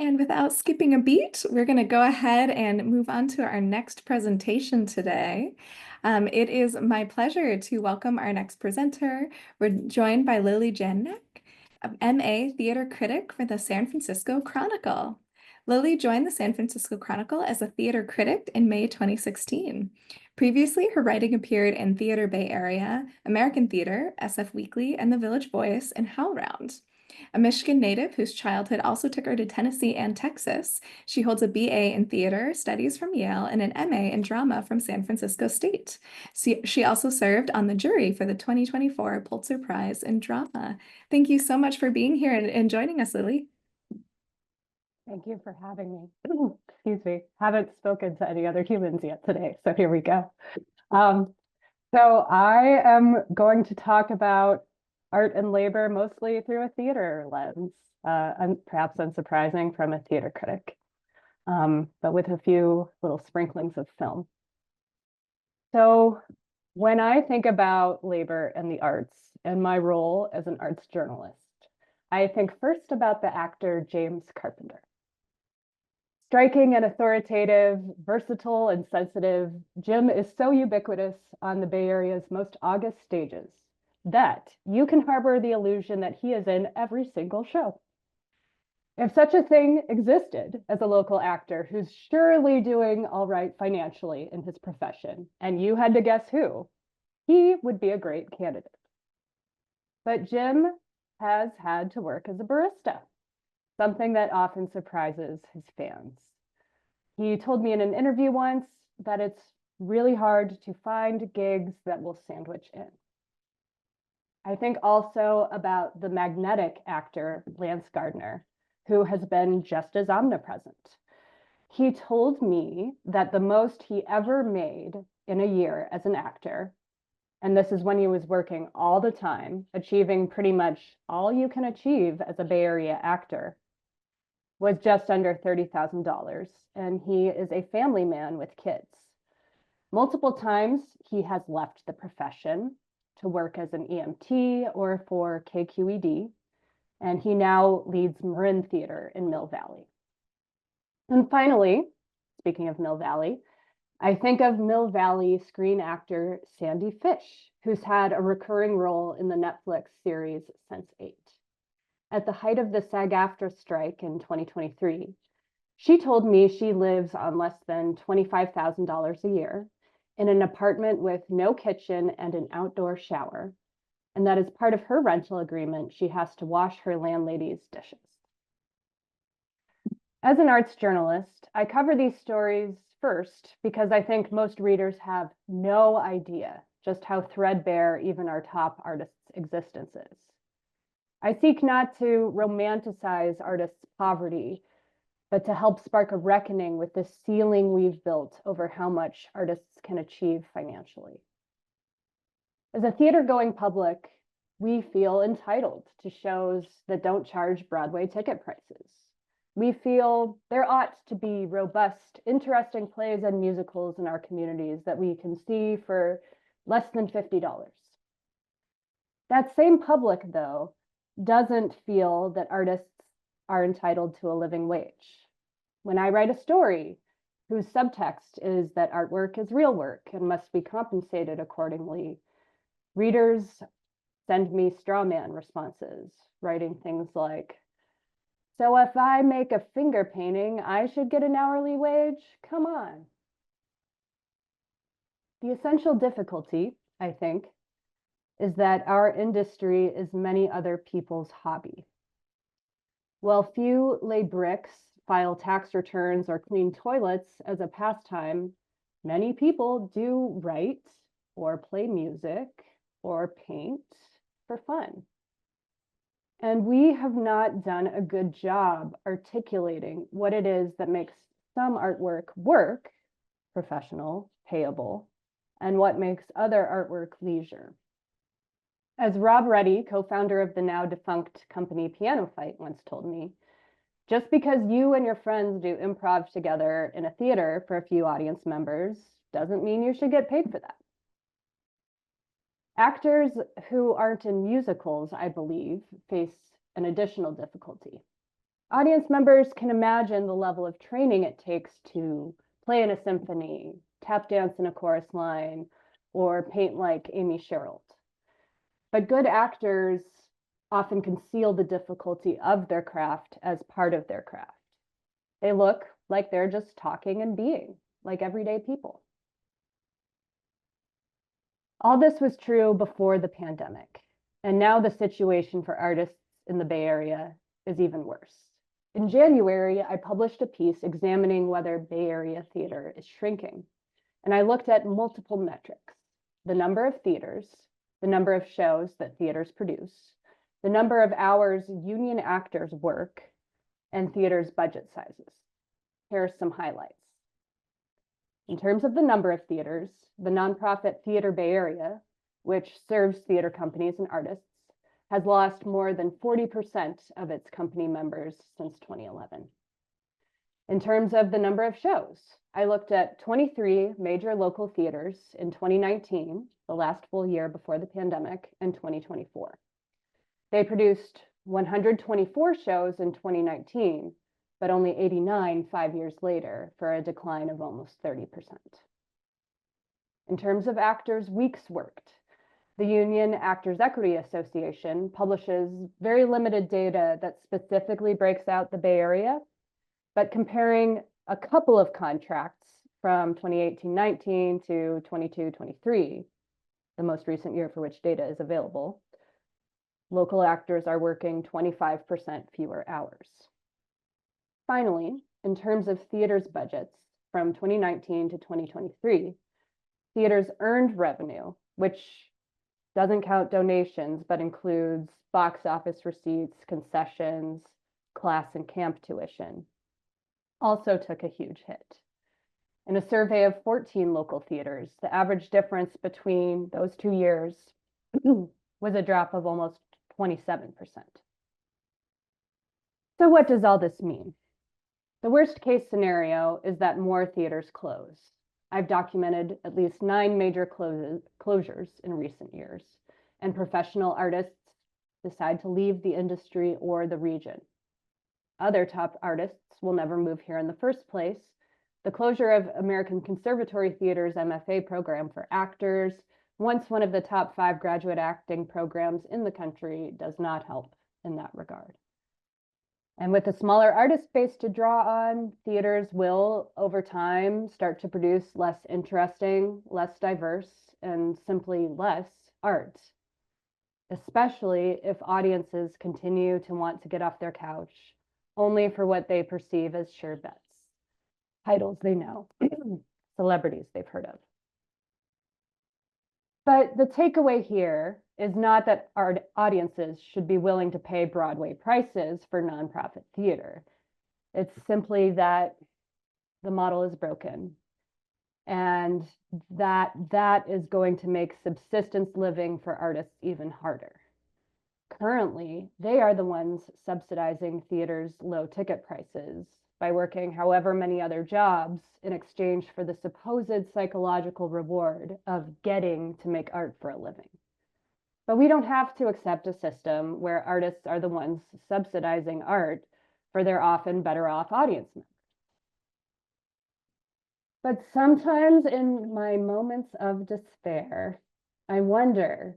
And without skipping a beat, we're going to go ahead and move on to our next presentation today. It is my pleasure to welcome our next presenter. We're joined by Lily Janiak, MA Theater Critic for the San Francisco Chronicle. Lily joined the San Francisco Chronicle as a theater critic in May 2016. Previously, her writing appeared in Theater Bay Area, American Theater, SF Weekly, and The Village Voice, and HowlRound. A Michigan native whose childhood also took her to Tennessee and Texas, she holds a BA in theater studies from Yale and an MA in drama from San Francisco State. She also served on the jury for the 2024 Pulitzer Prize in Drama. Thank you so much for being here and joining us, Lily. Thank you for having me. Excuse me. Haven't spoken to any other humans yet today, so here we go. So I am going to talk about art and labor mostly through a theater lens, and perhaps unsurprising from a theater critic, but with a few little sprinklings of film. So when I think about labor and the arts and my role as an arts journalist, I think first about the actor James Carpenter. Striking and authoritative, versatile and sensitive, Jim is so ubiquitous on the Bay Area's most august stages that you can harbor the illusion that he is in every single show. If such a thing existed as a local actor who's surely doing all right financially in his profession, and you had to guess who, he would be a great candidate. But Jim has had to work as a barista, something that often surprises his fans. He told me in an interview once that it's really hard to find gigs that will sandwich in. I think also about the magnetic actor, Lance Gardner, who has been just as omnipresent. He told me that the most he ever made in a year as an actor, and this is when he was working all the time, achieving pretty much all you can achieve as a Bay Area actor, was just under $30,000, and he is a family man with kids. Multiple times he has left the profession to work as an EMT or for KQED, and he now leads Marin Theater in Mill Valley. And finally, speaking of Mill Valley, I think of Mill Valley screen actor Sandy Fish, who's had a recurring role in the Netflix series Sense8. At the height of the SAG-AFTRA strike in 2023, she told me she lives on less than $25,000 a year in an apartment with no kitchen and an outdoor shower, and that as part of her rental agreement, she has to wash her landlady's dishes. As an arts journalist, I cover these stories first because I think most readers have no idea just how threadbare even our top artists' existence is. I seek not to romanticize artists' poverty, but to help spark a reckoning with the ceiling we've built over how much artists can achieve financially. As a theater-going public, we feel entitled to shows that don't charge Broadway ticket prices. We feel there ought to be robust, interesting plays and musicals in our communities that we can see for less than $50. That same public, though, doesn't feel that artists are entitled to a living wage. When I write a story whose subtext is that artwork is real work and must be compensated accordingly, readers send me straw man responses, writing things like, "So if I make a finger painting, I should get an hourly wage? Come on." The essential difficulty, I think, is that our industry is many other people's hobby. While few lay bricks, file tax returns, or clean toilets as a pastime, many people do write or play music or paint for fun. And we have not done a good job articulating what it is that makes some artwork work, professional, payable, and what makes other artwork leisure. As Rob Reddy, co-founder of the now defunct company Piano Fight, once told me, just because you and your friends do improv together in a theater for a few audience members doesn't mean you should get paid for that. Actors who aren't in musicals, I believe, face an additional difficulty. Audience members can imagine the level of training it takes to play in a symphony, tap dance in a chorus line, or paint like Amy Sherrill. But good actors often conceal the difficulty of their craft as part of their craft. They look like they're just talking and being like everyday people. All this was true before the pandemic, and now the situation for artists in the Bay Area is even worse. In January, I published a piece examining whether Bay Area theater is shrinking, and I looked at multiple metrics: the number of theaters, the number of shows that theaters produce, the number of hours union actors work, and theaters' budget sizes. Here are some highlights. In terms of the number of theaters, the nonprofit Theater Bay Area, which serves theater companies and artists, has lost more than 40% of its company members since 2011. In terms of the number of shows, I looked at 23 major local theaters in 2019, the last full year before the pandemic, and 2024. They produced 124 shows in 2019, but only 89 5 years later, for a decline of almost 30%. In terms of actors' weeks worked, the Union Actors Equity Association publishes very limited data that specifically breaks out the Bay Area, but comparing a couple of contracts from 2018-19 to 22-23, the most recent year for which data is available, local actors are working 25% fewer hours. Finally, in terms of theaters' budgets from 2019 to 2023, theaters' earned revenue, which doesn't count donations, but includes box office receipts, concessions, class and camp tuition, also took a huge hit. In a survey of 14 local theaters, the average difference between those 2 years was a drop of almost 27%. So what does all this mean? The worst case scenario is that more theaters close. I've documented at least 9 major closures in recent years, and professional artists decide to leave the industry or the region. Other top artists will never move here in the first place. The closure of American Conservatory Theater's MFA program for actors, once one of the top 5 graduate acting programs in the country, does not help in that regard. And with a smaller artist base to draw on, theaters will, over time, start to produce less interesting, less diverse, and simply less art, especially if audiences continue to want to get off their couch only for what they perceive as sure bets, titles they know, celebrities they've heard of. But the takeaway here is not that our audiences should be willing to pay Broadway prices for nonprofit theater. It's simply that the model is broken, and that is going to make subsistence living for artists even harder. Currently, they are the ones subsidizing theaters' low ticket prices by working however many other jobs in exchange for the supposed psychological reward of getting to make art for a living. But we don't have to accept a system where artists are the ones subsidizing art for their often better off audience members. But sometimes in my moments of despair, I wonder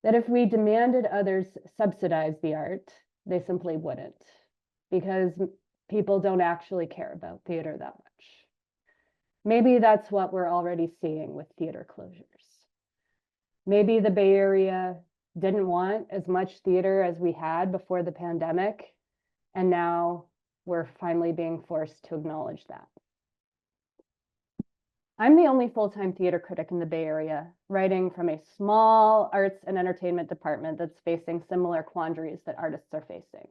that if we demanded others subsidize the art, they simply wouldn't, because people don't actually care about theater that much. Maybe that's what we're already seeing with theater closures. Maybe the Bay Area didn't want as much theater as we had before the pandemic, and now we're finally being forced to acknowledge that. I'm the only full-time theater critic in the Bay Area, writing from a small arts and entertainment department that's facing similar quandaries that artists are facing.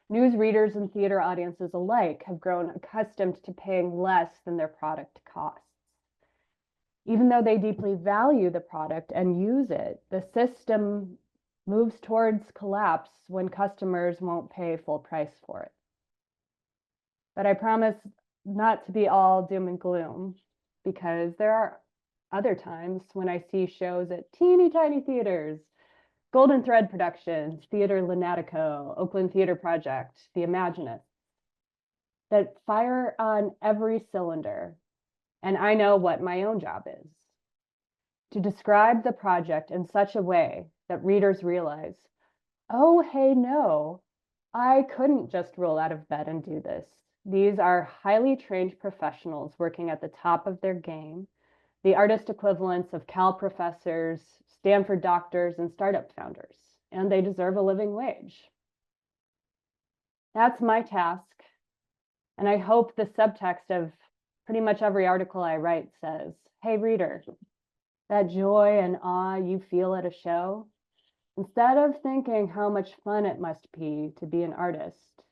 News readers and theater audiences alike have grown accustomed to paying less than their product costs. Even though they deeply value the product and use it, the system moves towards collapse when customers won't pay full price for it. But I promise not to be all doom and gloom, because there are other times when I see shows at teeny tiny theaters Golden Thread Productions, Theater Lunatico, Oakland Theater Project, The Imaginists, that fire on every cylinder. And I know what my own job is: to describe the project in such a way that readers realize, oh, hey, no, I couldn't just roll out of bed and do this. These are highly trained professionals working at the top of their game, the artist equivalents of Cal professors, Stanford doctors, and startup founders, and they deserve a living wage. That's my task. And I hope the subtext of pretty much every article I write says, hey, reader, that joy and awe you feel at a show, instead of thinking how much fun it must be to be an artist,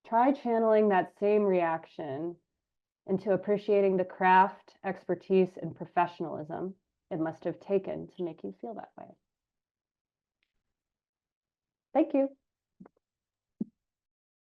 try channeling that same reaction into appreciating the craft, expertise, and professionalism it must have taken to make you feel that way. Thank you.